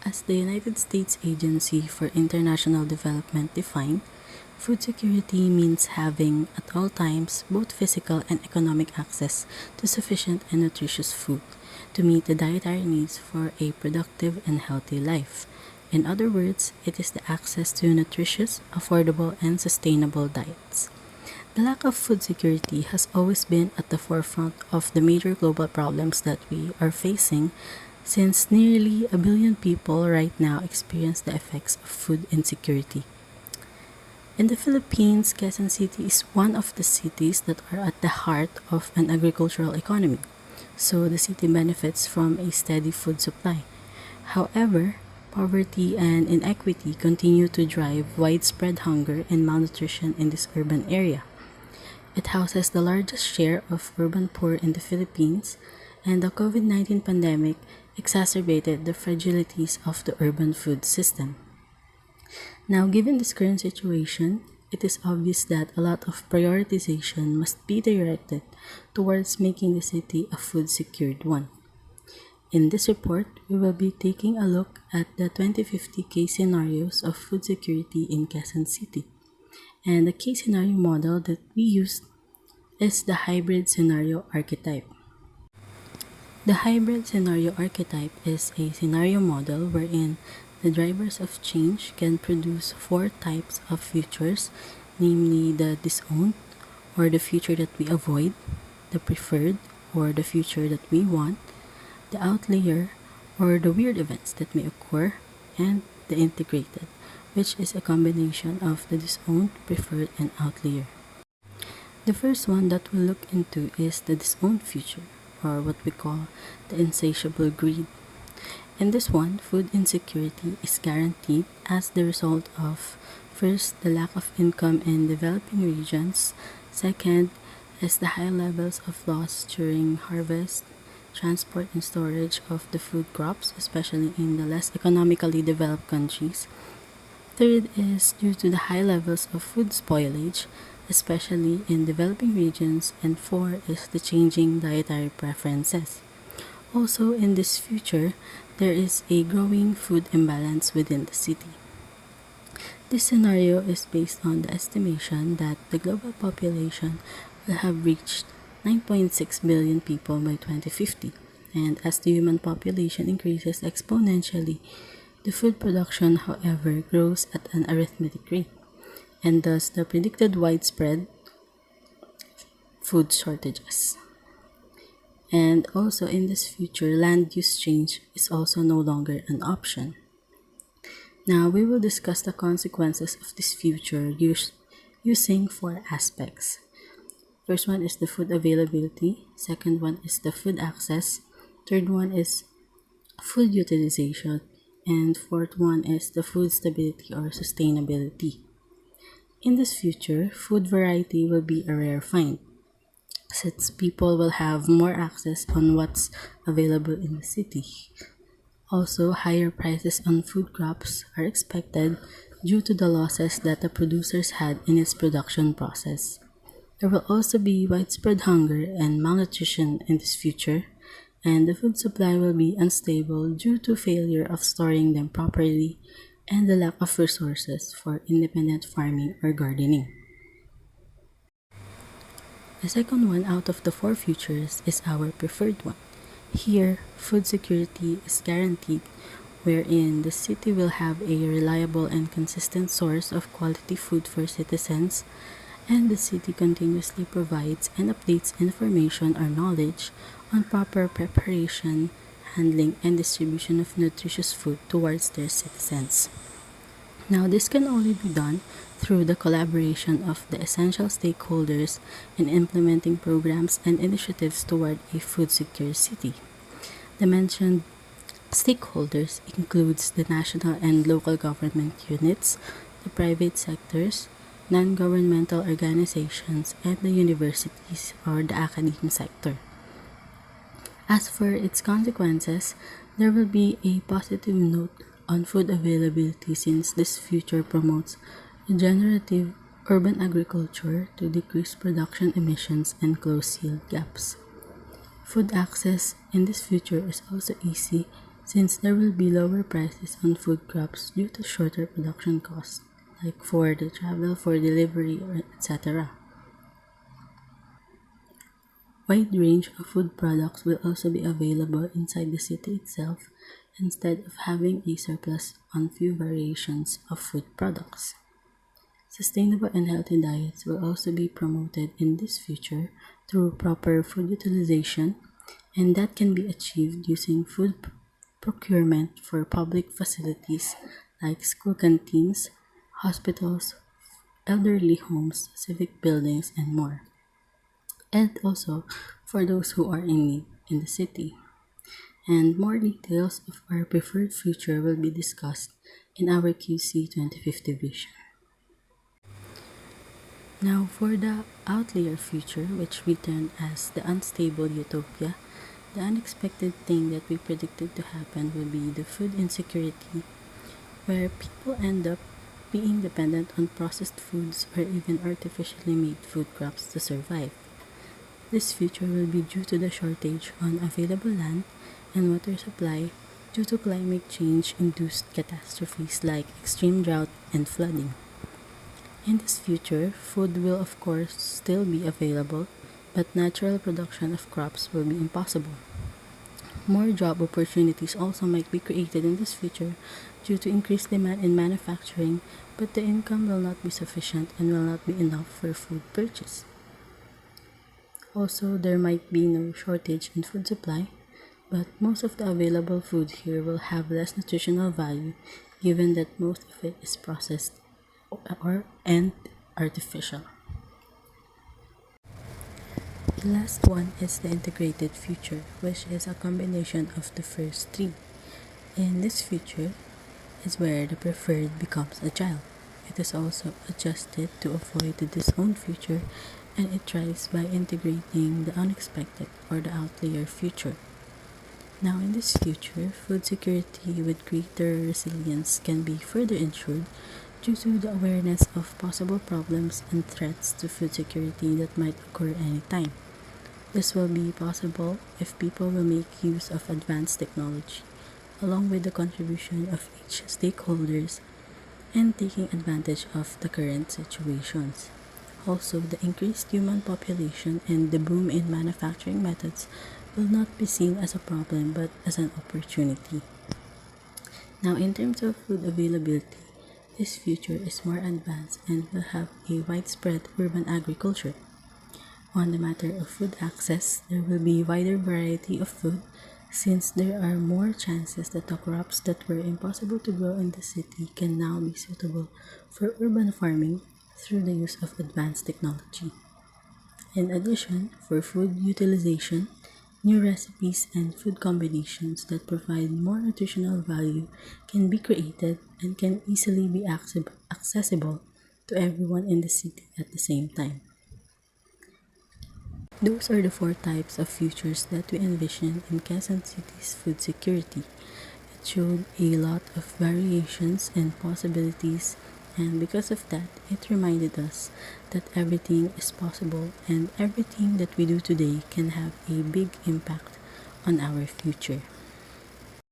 As the United States Agency for International Development defined, food security means having, at all times, both physical and economic access to sufficient and nutritious food to meet the dietary needs for a productive and healthy life. In other words, it is the access to nutritious, affordable, and sustainable diets. The lack of food security has always been at the forefront of the major global problems that we are facing, since nearly a billion people right now experience the effects of food insecurity. In the Philippines, Quezon City is one of the cities that are at the heart of an agricultural economy, so the city benefits from a steady food supply. However, poverty and inequity continue to drive widespread hunger and malnutrition in this urban area. It houses the largest share of urban poor in the Philippines, and the COVID-19 pandemic exacerbated the fragilities of the urban food system. Now, given this current situation, it is obvious that a lot of prioritization must be directed towards making the city a food-secured one. In this report, we will be taking a look at the 2050 case scenarios of food security in Quezon City. And the case scenario model that we used is the hybrid scenario archetype. The hybrid scenario archetype is a scenario model wherein the drivers of change can produce four types of futures, namely the disowned, or the future that we avoid, the preferred, or the future that we want, the outlier, or the weird events that may occur, and the integrated, which is a combination of the disowned, preferred, and outlier. The first one that we'll look into is the disowned future, or what we call the insatiable greed. In this one, food insecurity is guaranteed as the result of, first, the lack of income in developing regions, second is the high levels of loss during harvest, transport, and storage of the food crops, especially in the less economically developed countries. Third is due to the high levels of food spoilage, especially in developing regions, and four is the changing dietary preferences. Also, in this future, there is a growing food imbalance within the city. This scenario is based on the estimation that the global population will have reached 9.6 billion people by 2050, and as the human population increases exponentially, the food production, however, grows at an arithmetic rate, and thus the predicted widespread food shortages. And also in this future, land use change is also no longer an option. Now we will discuss the consequences of this future using four aspects. First one is the food availability, second one is the food access, third one is food utilization, and fourth one is the food stability or sustainability. In this future, food variety will be a rare find, since people will have more access on what's available in the city. Also, higher prices on food crops are expected due to the losses that the producers had in its production process. There will also be widespread hunger and malnutrition in this future, and the food supply will be unstable due to failure of storing them properly and the lack of resources for independent farming or gardening. The second one out of the four futures is our preferred one. Here, food security is guaranteed, wherein the city will have a reliable and consistent source of quality food for citizens, and the city continuously provides and updates information or knowledge on proper preparation, handling, and distribution of nutritious food towards their citizens. Now, this can only be done through the collaboration of the essential stakeholders in implementing programs and initiatives toward a food-secure city. The mentioned stakeholders includes the national and local government units, the private sectors, non-governmental organizations, and the universities or the academic sector. As for its consequences, there will be a positive note on food availability since this future promotes regenerative urban agriculture to decrease production emissions and close yield gaps. Food access in this future is also easy since there will be lower prices on food crops due to shorter production costs, like for the travel, for delivery, etc. Wide range of food products will also be available inside the city itself instead of having a surplus on few variations of food products. Sustainable and healthy diets will also be promoted in this future through proper food utilization, and that can be achieved using food procurement for public facilities like school canteens, hospitals, elderly homes, civic buildings, and more. And also for those who are in need in the city. And more details of our preferred future will be discussed in our QC 2050 vision. Now, for the outlier future, which we term as the unstable utopia, the unexpected thing that we predicted to happen will be the food insecurity, where people end up being dependent on processed foods or even artificially made food crops to survive. This future will be due to the shortage on available land and water supply due to climate change-induced catastrophes like extreme drought and flooding. In this future, food will of course still be available, but natural production of crops will be impossible. More job opportunities also might be created in this future due to increased demand in manufacturing, but the income will not be sufficient and will not be enough for food purchase. Also, there might be no shortage in food supply, but most of the available food here will have less nutritional value given that most of it is processed and artificial. The last one is the integrated future, which is a combination of the first three. In this future is where the preferred becomes agile. It is also adjusted to avoid the disowned future, and it thrives by integrating the unexpected or the outlier future. Now, in this future, food security with greater resilience can be further ensured due to the awareness of possible problems and threats to food security that might occur anytime. This will be possible if people will make use of advanced technology, along with the contribution of each stakeholders and taking advantage of the current situations. Also, the increased human population and the boom in manufacturing methods will not be seen as a problem but as an opportunity. Now, in terms of food availability, this future is more advanced and will have a widespread urban agriculture. On the matter of food access, there will be wider variety of food since there are more chances that the crops that were impossible to grow in the city can now be suitable for urban farming through the use of advanced technology. In addition, for food utilization, new recipes and food combinations that provide more nutritional value can be created and can easily be accessible to everyone in the city at the same time. Those are the four types of futures that we envision in Quezon City's food security. It showed a lot of variations and possibilities, and because of that, it reminded us that everything is possible and everything that we do today can have a big impact on our future.